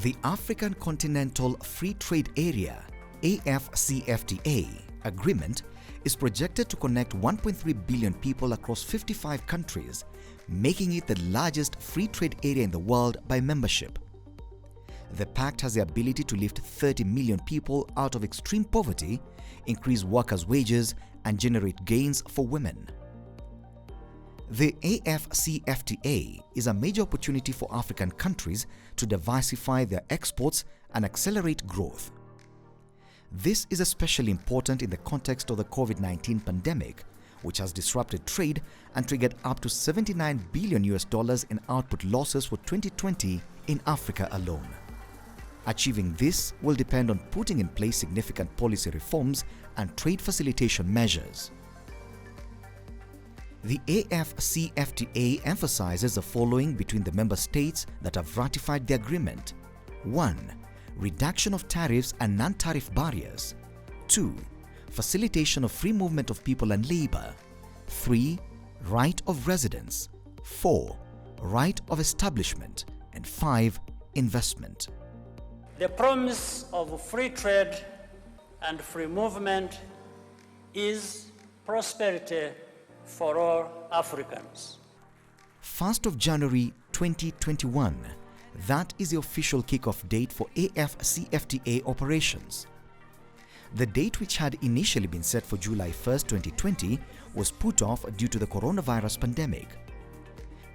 The African Continental Free Trade Area (AfCFTA) agreement is projected to connect 1.3 billion people across 55 countries, making it the largest free trade area in the world by membership. The pact has the ability to lift 30 million people out of extreme poverty, increase workers' wages, and generate gains for women. The AfCFTA is a major opportunity for African countries to diversify their exports and accelerate growth. This is especially important in the context of the COVID-19 pandemic, which has disrupted trade and triggered up to $79 billion in output losses for 2020 in Africa alone. Achieving this will depend on putting in place significant policy reforms and trade facilitation measures. The AfCFTA emphasizes the following between the member states that have ratified the agreement. 1. Reduction of tariffs and non-tariff barriers. 2. Facilitation of free movement of people and labor. 3. Right of residence. 4. Right of establishment. And 5. Investment. The promise of free trade and free movement is prosperity for all Africans. 1st of January 2021. That is the official kickoff date for AfCFTA operations. The date, which had initially been set for July 1st, 2020, was put off due to the coronavirus pandemic.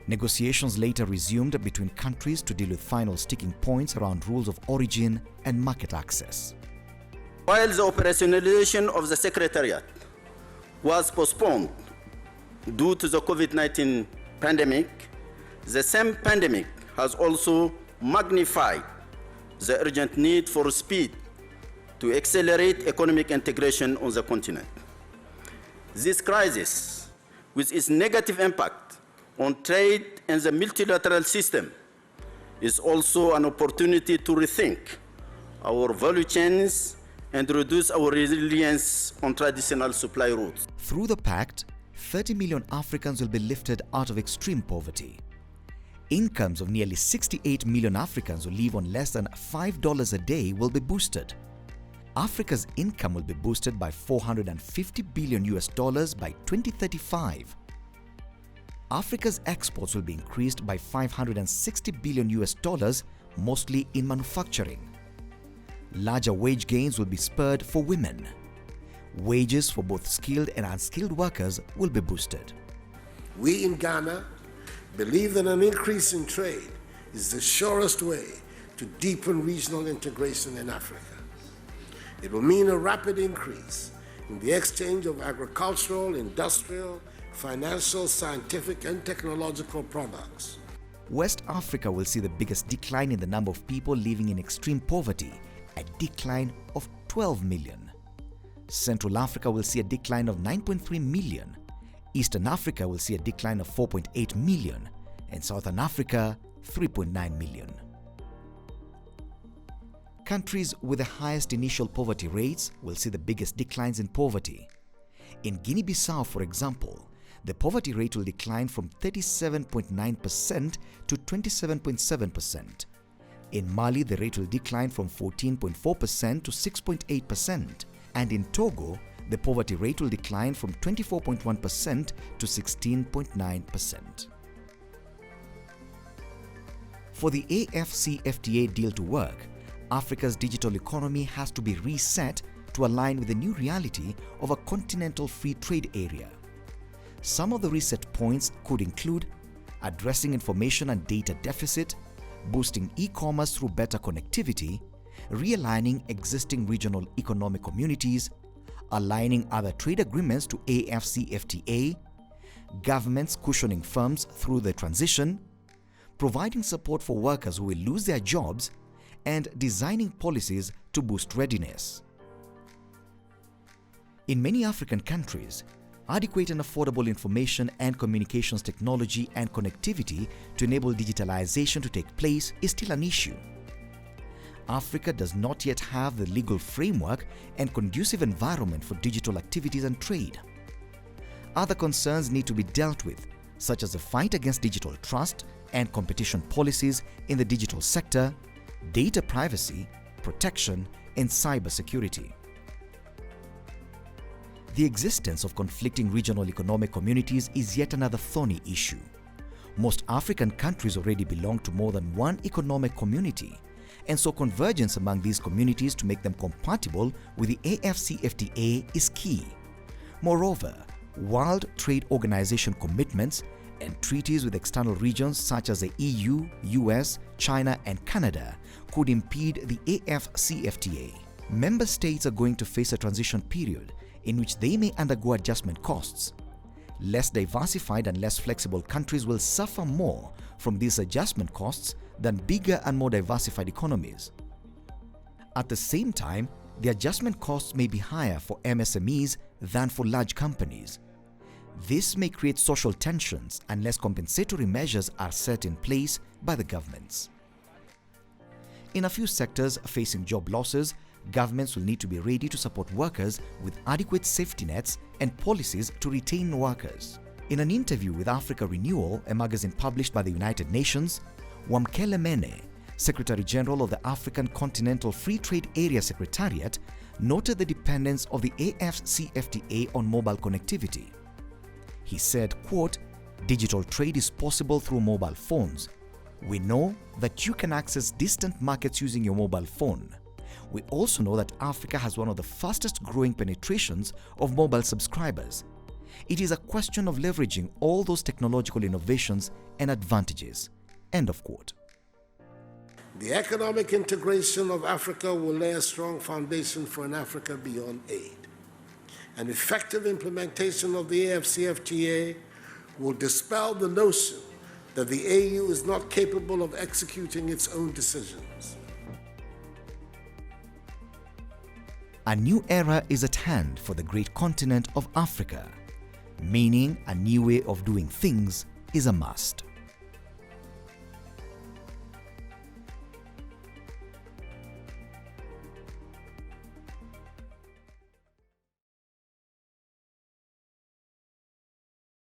Negotiations later resumed between countries to deal with final sticking points around rules of origin and market access. While the operationalization of the Secretariat was postponed due to the COVID-19 pandemic, the same pandemic has also magnified the urgent need for speed to accelerate economic integration on the continent. This crisis, with its negative impact on trade and the multilateral system, is also an opportunity to rethink our value chains and reduce our reliance on traditional supply routes. Through the pact, 30 million Africans will be lifted out of extreme poverty. Incomes of nearly 68 million Africans who live on less than $5 a day will be boosted. Africa's income will be boosted by $450 billion by 2035. Africa's exports will be increased by $560 billion, mostly in manufacturing. Larger wage gains will be spurred for women. Wages for both skilled and unskilled workers will be boosted. We in Ghana believe that an increase in trade is the surest way to deepen regional integration in Africa. It will mean a rapid increase in the exchange of agricultural, industrial, financial, scientific, and technological products. West Africa will see the biggest decline in the number of people living in extreme poverty, a decline of 12 million. Central Africa will see a decline of 9.3 million. Eastern Africa will see a decline of 4.8 million, and Southern Africa 3.9 million. Countries with the highest initial poverty rates will see the biggest declines in poverty. In Guinea-Bissau, for example, the poverty rate will decline from 37.9% to 27.7%. In Mali, the rate will decline from 14.4% to 6.8%. And in Togo, the poverty rate will decline from 24.1% to 16.9%. For the AfCFTA deal to work, Africa's digital economy has to be reset to align with the new reality of a continental free trade area. Some of the reset points could include addressing information and data deficit, boosting e-commerce through better connectivity, realigning existing regional economic communities, aligning other trade agreements to AfCFTA, governments cushioning firms through the transition, providing support for workers who will lose their jobs, and designing policies to boost readiness. In many African countries, adequate and affordable information and communications technology and connectivity to enable digitalization to take place is still an issue. Africa does not yet have the legal framework and conducive environment for digital activities and trade. Other concerns need to be dealt with, such as the fight against digital trust and competition policies in the digital sector, data privacy, protection, and cybersecurity. The existence of conflicting regional economic communities is yet another thorny issue. Most African countries already belong to more than one economic community, and so convergence among these communities to make them compatible with the AfCFTA is key. Moreover, World Trade Organization commitments and treaties with external regions such as the EU, US, China, and Canada could impede the AfCFTA. Member states are going to face a transition period in which they may undergo adjustment costs. Less diversified and less flexible countries will suffer more from these adjustment costs than bigger and more diversified economies. At the same time, the adjustment costs may be higher for MSMEs than for large companies. This may create social tensions unless compensatory measures are set in place by the governments. In a few sectors facing job losses, governments will need to be ready to support workers with adequate safety nets and policies to retain workers. In an interview with Africa Renewal, a magazine published by the United Nations, Wamkele Mene, Secretary General of the African Continental Free Trade Area Secretariat, noted the dependence of the AfCFTA on mobile connectivity. He said, quote, "Digital trade is possible through mobile phones. We know that you can access distant markets using your mobile phone. We also know that Africa has one of the fastest growing penetrations of mobile subscribers. It is a question of leveraging all those technological innovations and advantages." End of quote. The economic integration of Africa will lay a strong foundation for an Africa beyond aid. An effective implementation of the AfCFTA will dispel the notion that the AU is not capable of executing its own decisions. A new era is at hand for the great continent of Africa, meaning a new way of doing things is a must.